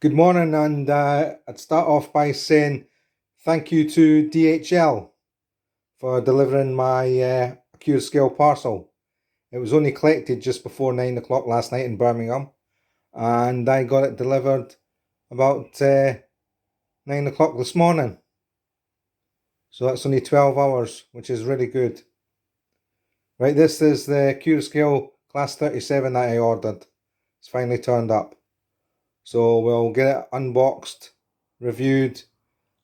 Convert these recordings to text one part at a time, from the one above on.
Good morning, and I'd start off by saying thank you to DHL for delivering my Cure Scale parcel. It was only collected just before 9 o'clock last night in Birmingham, and I got it delivered about 9 o'clock this morning. So that's only 12 hours, which is really good. Right, this is the Cure Scale Class 37 that I ordered. It's finally turned up. So we'll get it unboxed, reviewed,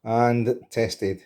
and tested.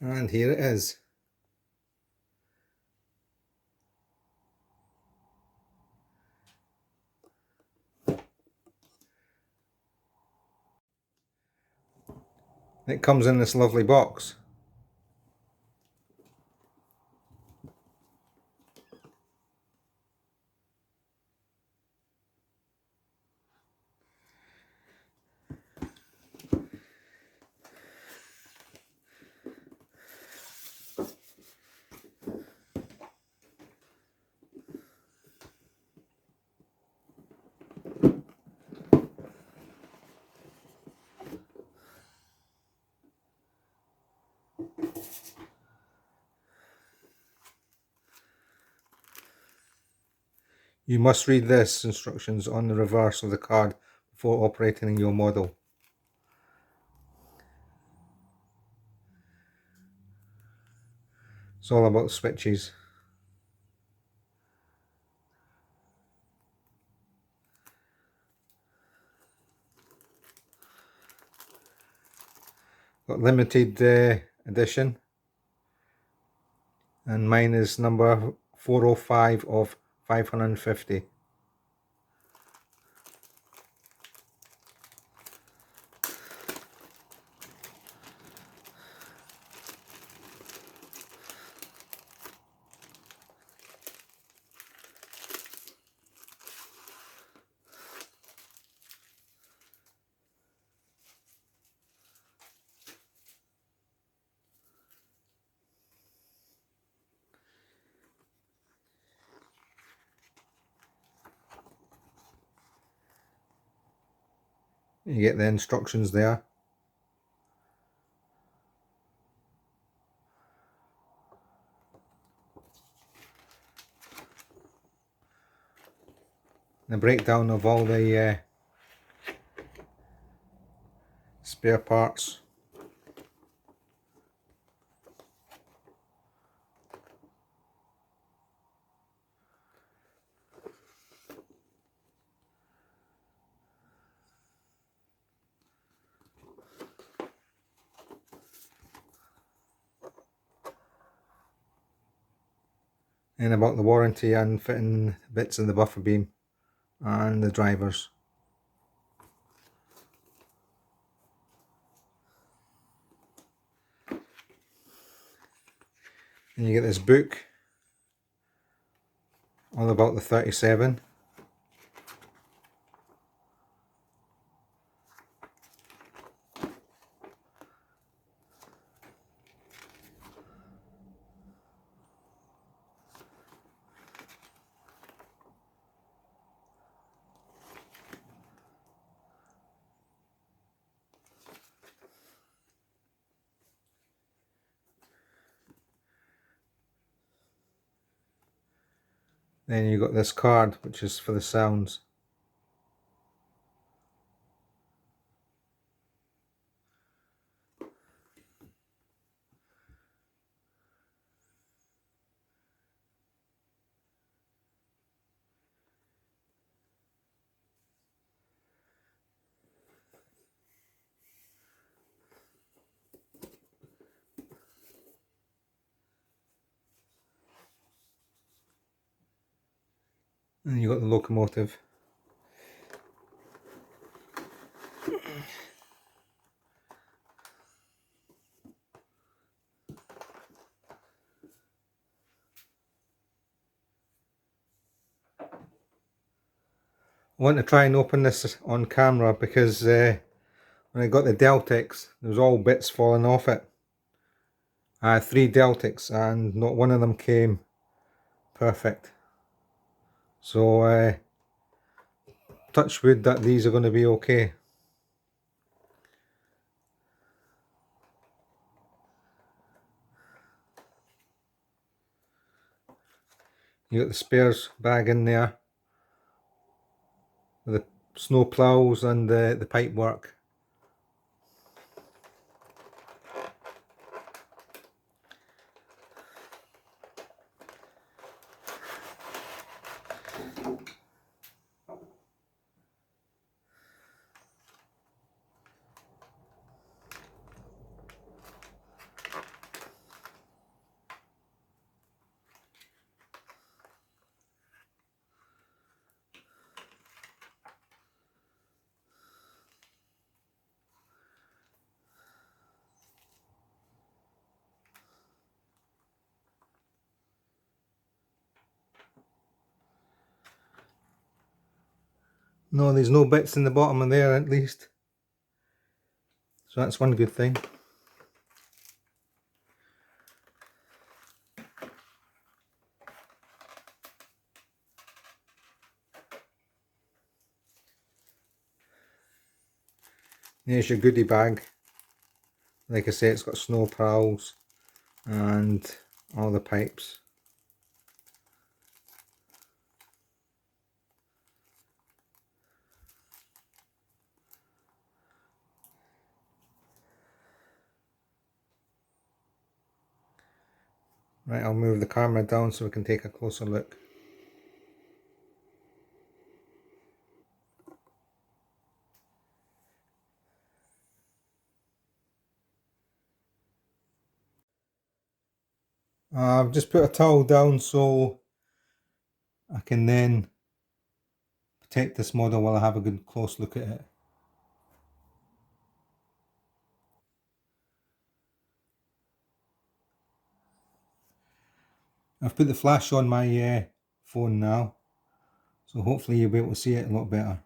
And here it is. It comes in this lovely box. You must read this instructions on the reverse of the card before operating your model. It's all about switches. Got limited edition, and mine is number 405 of 550. You get the instructions there. The breakdown of all the spare parts. And about the warranty and fitting bits of the buffer beam and the drivers. And you get this book all about the 37. Then you got this card, which is for the sounds. And you got the locomotive. I want to try and open this on camera because when I got the Deltix, there was all bits falling off it. I had 3 Deltix and not one of them came perfect. So touch wood that these are going to be okay. You got the spares bag in there with the snow ploughs and the pipe work. No, there's no bits in the bottom of there at least. So that's one good thing. There's your goodie bag. Like I say, it's got snow ploughs and all the pipes. Right, I'll move the camera down so we can take a closer look. I've just put a towel down so I can then protect this model while I have a good close look at it. I've put the flash on my phone now, so hopefully you'll be able to see it a lot better.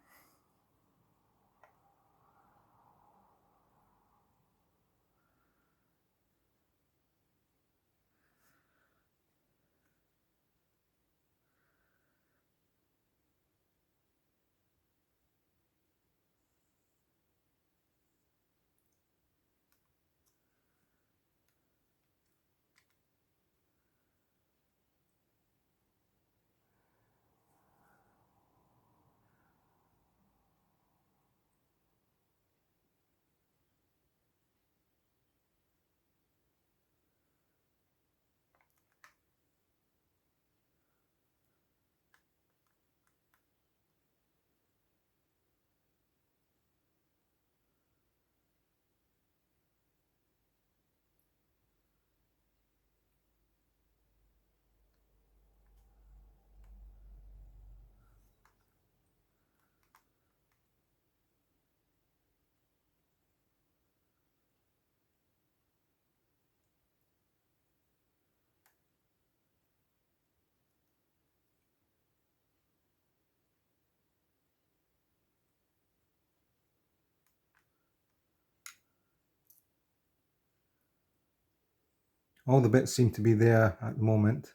All the bits seem to be there at the moment.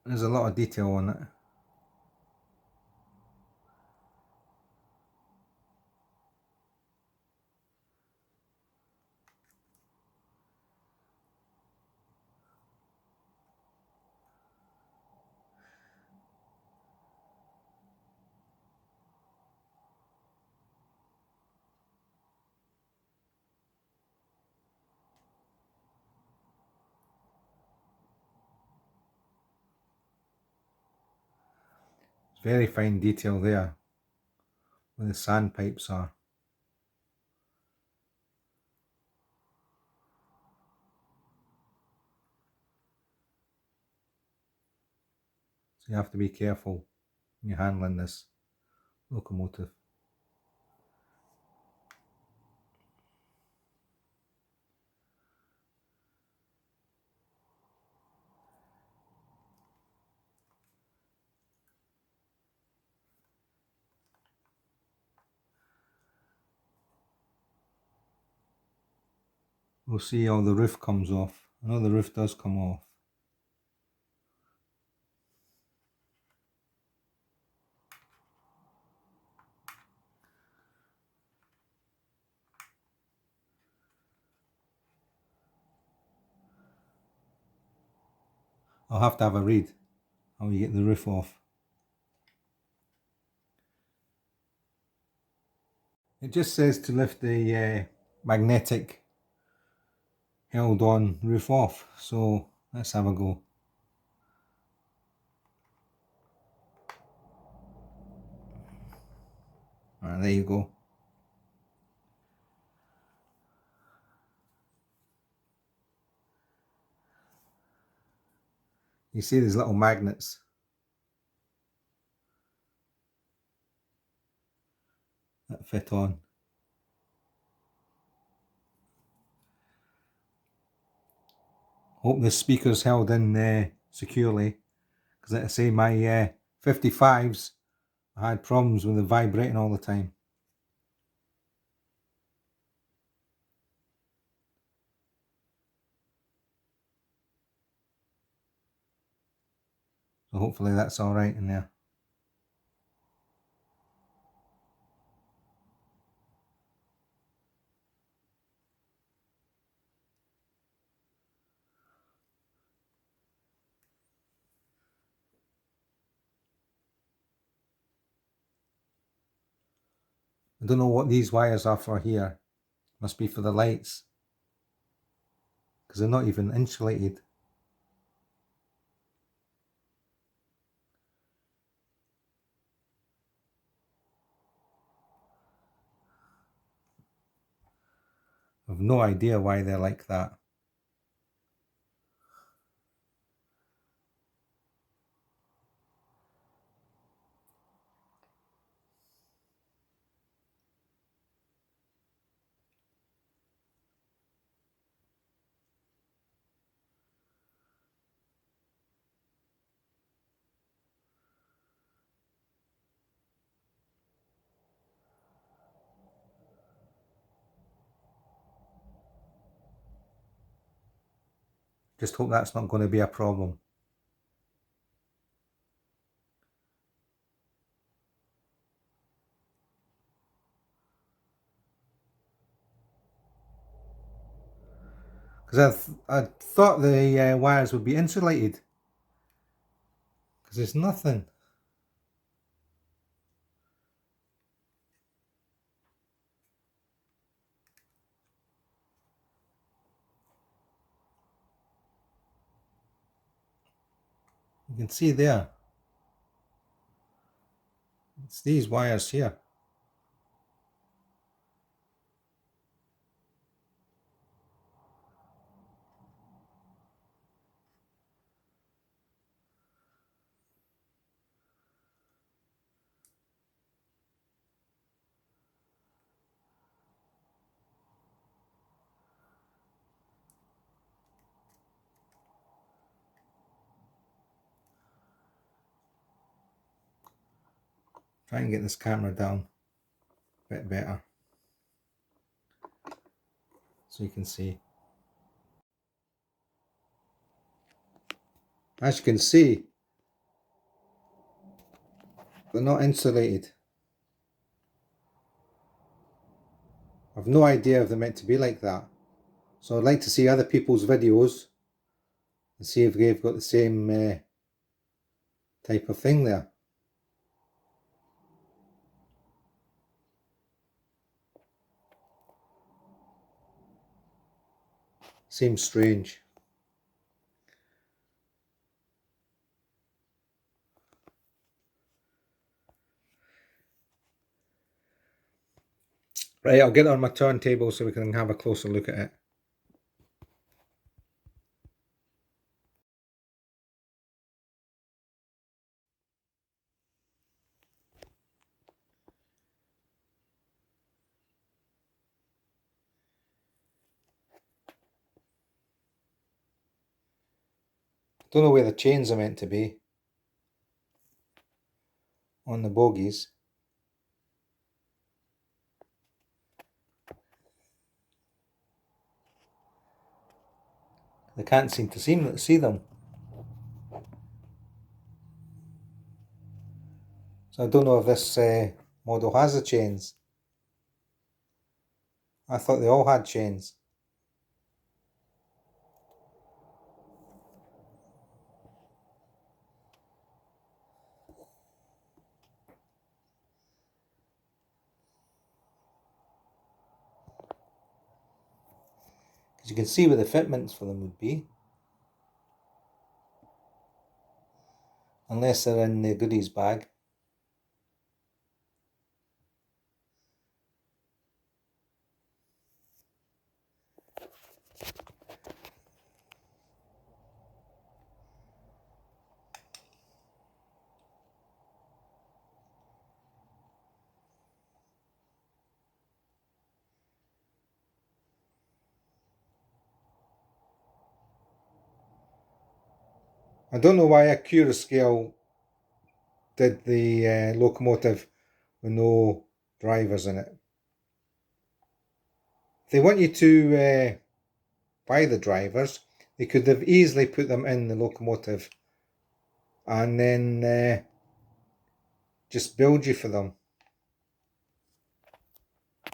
There's a lot of detail on it. Very fine detail there where the sandpipes are. So you have to be careful when you're handling this locomotive. We'll see how the roof comes off. I know the roof does come off. I'll have to have a read how you get the roof off. It just says to lift the magnetic held on roof off, so let's have a go. Alright, there you go. You see these little magnets that fit on. Hope the speaker's held in securely, because like I say, my 55s, I had problems with it vibrating all the time. So hopefully that's alright in there. I don't know what these wires are for here. Must be for the lights, because they're not even insulated. I've no idea why they're like that. Just hope that's not going to be a problem. Because I thought the wires would be insulated. Because there's nothing. You can see there. It's these wires here. Try and get this camera down a bit better, so you can see. As you can see, they're not insulated. I've no idea if they're meant to be like that. So I'd like to see other people's videos and see if they've got the same type of thing there. Seems strange. Right, I'll get it on my turntable so we can have a closer look at it. Don't know where the chains are meant to be on the bogies. They can't seem to see them. So I don't know if this model has the chains. I thought they all had chains. Because you can see where the fitments for them would be. Unless they're in the goodies bag. I don't know why Accurascale did the locomotive with no drivers in it. If they want you to buy the drivers, they could have easily put them in the locomotive and then just build you for them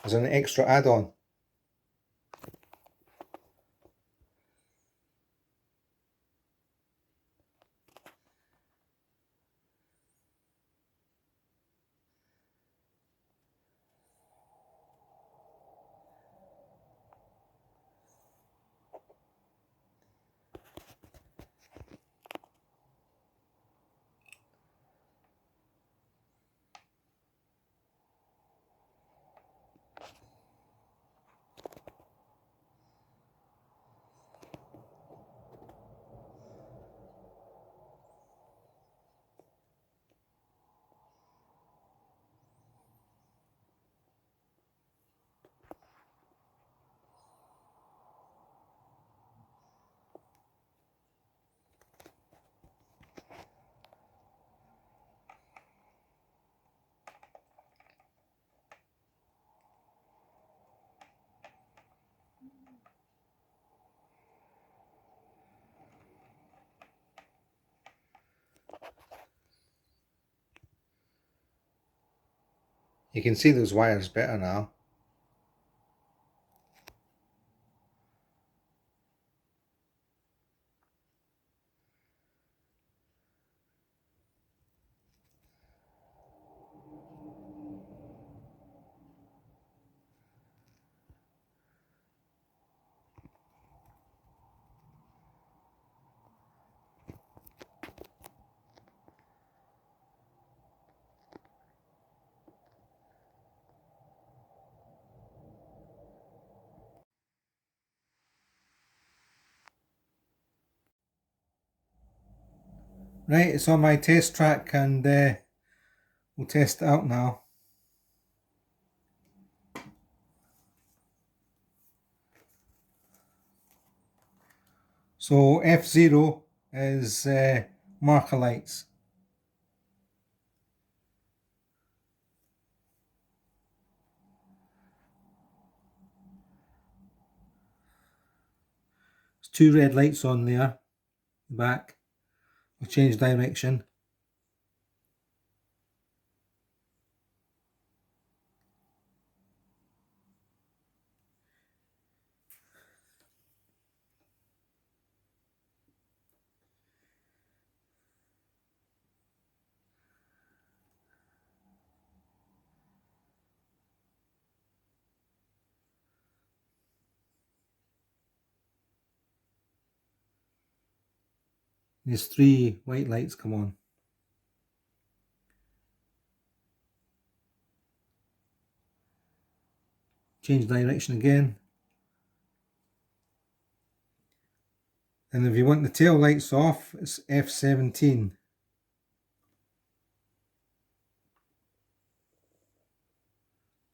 as an extra add-on. You can see those wires better now. Right, it's on my test track and we'll test it out now. So F0 is marker lights. There's two red lights on there, back. I'll change direction. There's three white lights come on. Change direction again. And if you want the tail lights off, it's F17.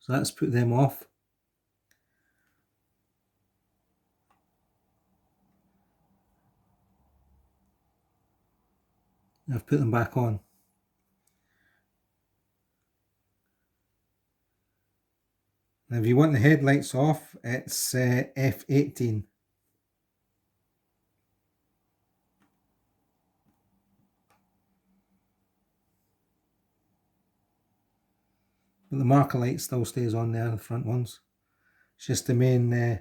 So let's put them off. I've put them back on. Now if you want the headlights off, it's F18. But the marker light still stays on there, the front ones. It's just the main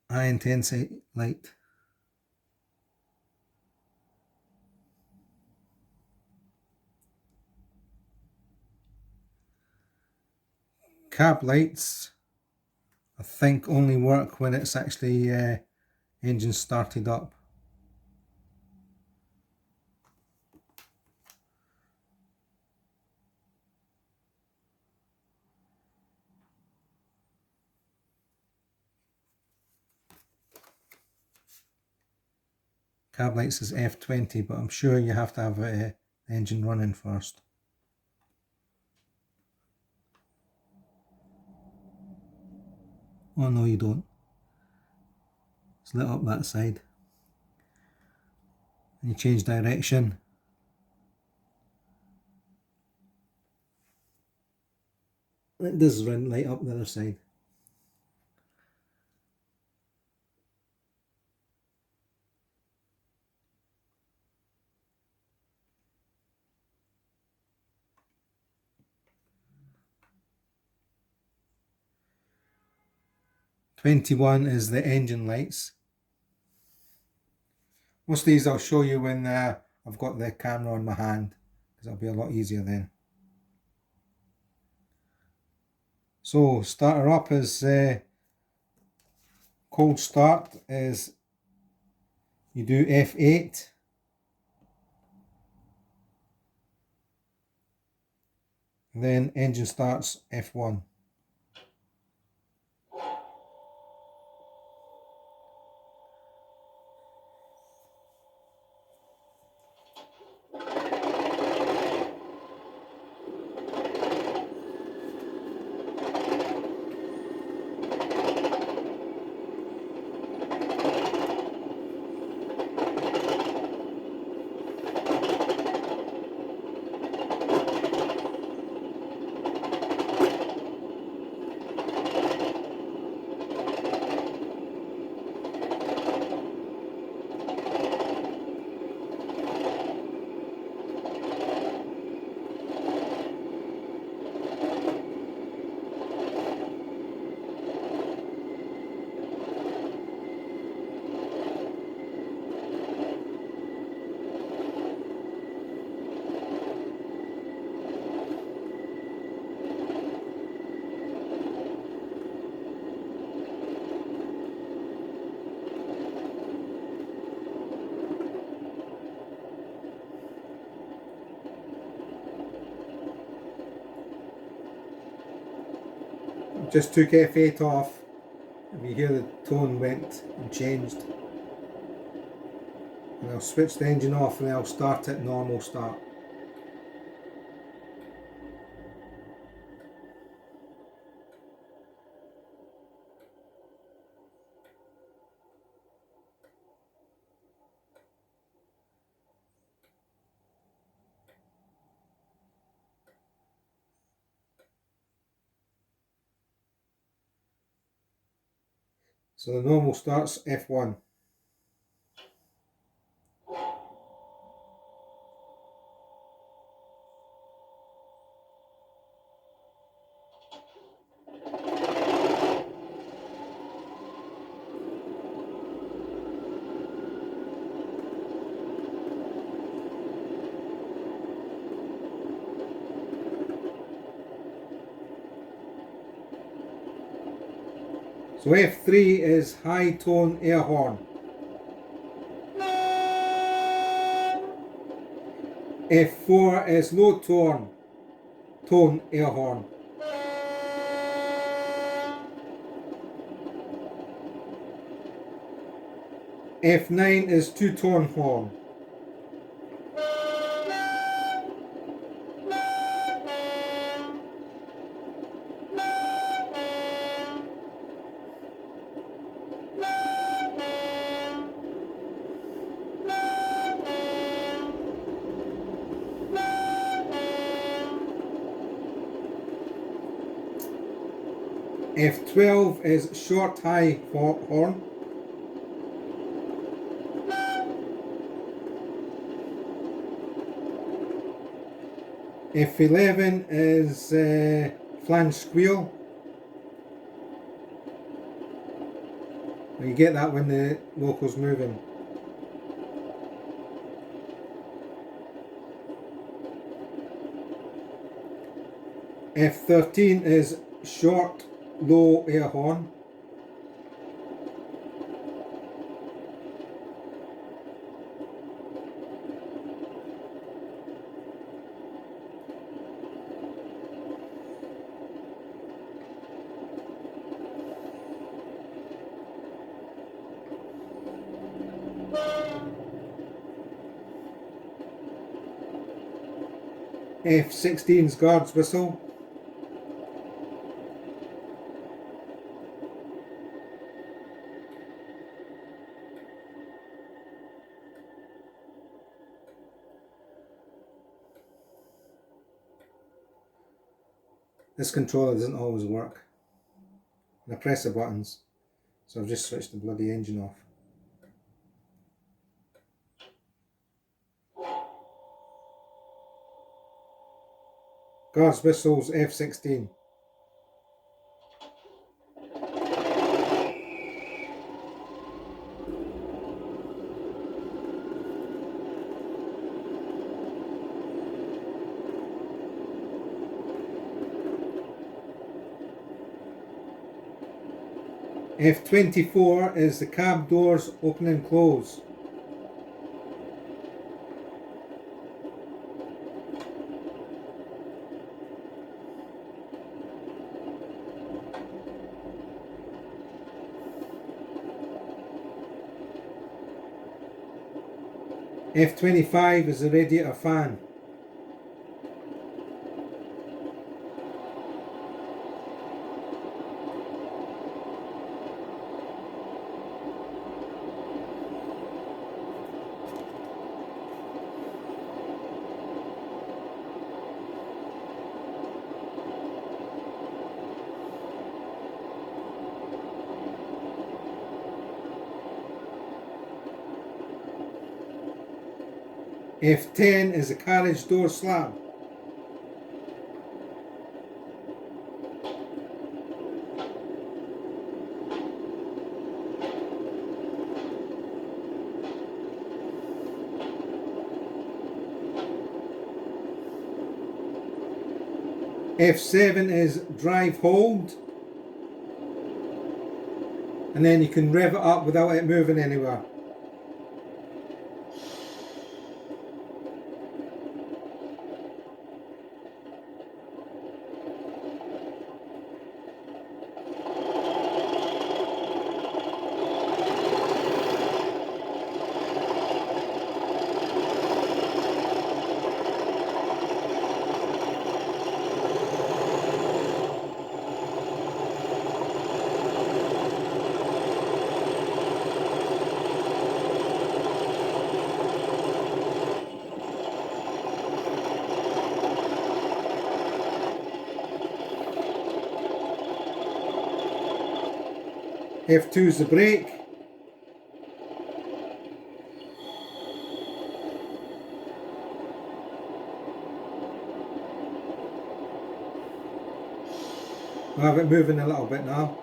high intensity light. Cab lights, I think, only work when it's actually engine started up. Cab lights is F20, but I'm sure you have to have the engine running first. Oh no, you don't. It's lit up that side. And you change direction. It does light up the other side. '21 is the engine lights. Most of these I'll show you when I've got the camera on my hand, because it'll be a lot easier then. So starter up is cold start is you do F8. And then engine starts F1. Just took F8 off, and you hear the tone went and changed. And I'll switch the engine off and I'll start at normal start. So the normal starts F1. So F3 is high tone air horn. F4 is low tone air horn. F9 is two-tone horn. F12 is short high horn. F11 is flange squeal. You get that when the local's moving. F13 is short, low air horn. F16's guard's whistle. This controller doesn't always work. And I press the buttons, so I've just switched the bloody engine off. Guard's whistles F16. F24 is the cab doors open and close. F25 is the radiator fan. F10 is the carriage door slab. F7 is drive hold, and then you can rev it up without it moving anywhere. F2 is the brake. I'll have it moving a little bit now.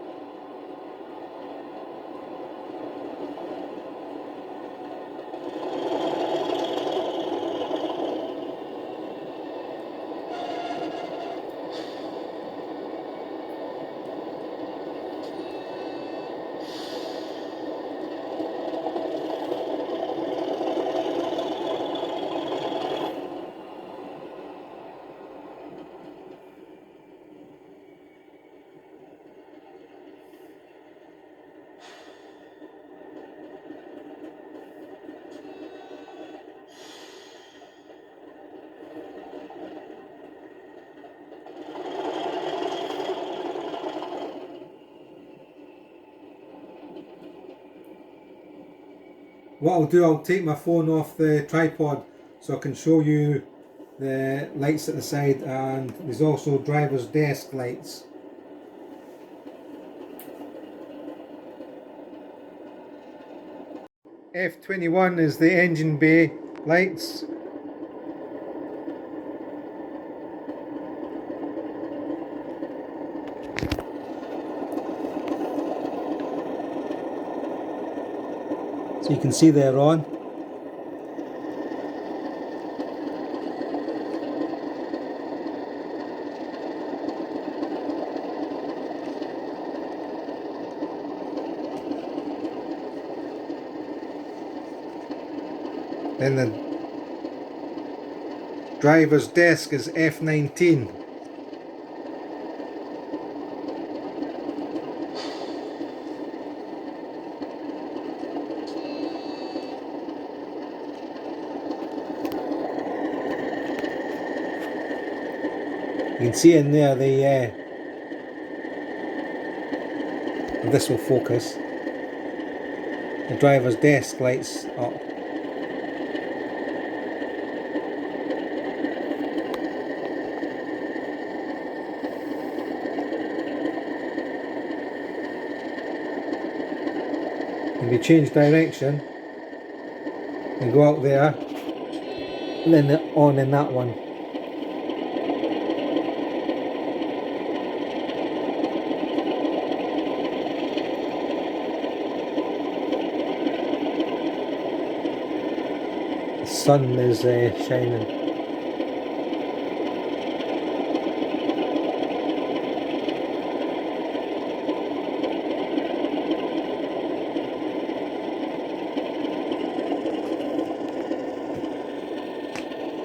What I'll do, I'll take my phone off the tripod so I can show you the lights at the side, and there's also driver's desk lights. F21 is the engine bay lights. So you can see they're on. Then the driver's desk is F19. You can see in there this will focus. The driver's desk lights up. If you change direction and go out there, and then they're on in that one. The sun is shining.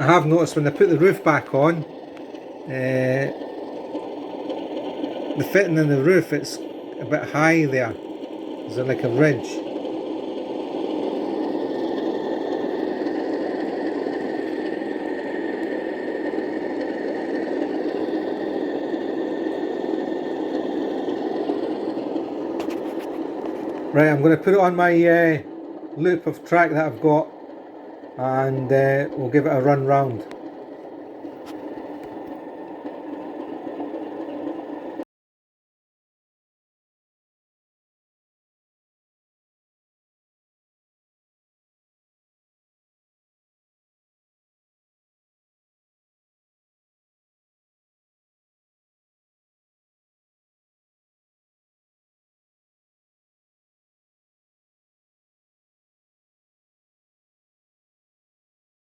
I have noticed when I put the roof back on, the fitting in the roof, it's a bit high there. There's like a ridge. Right, I'm going to put it on my loop of track that I've got, and we'll give it a run round.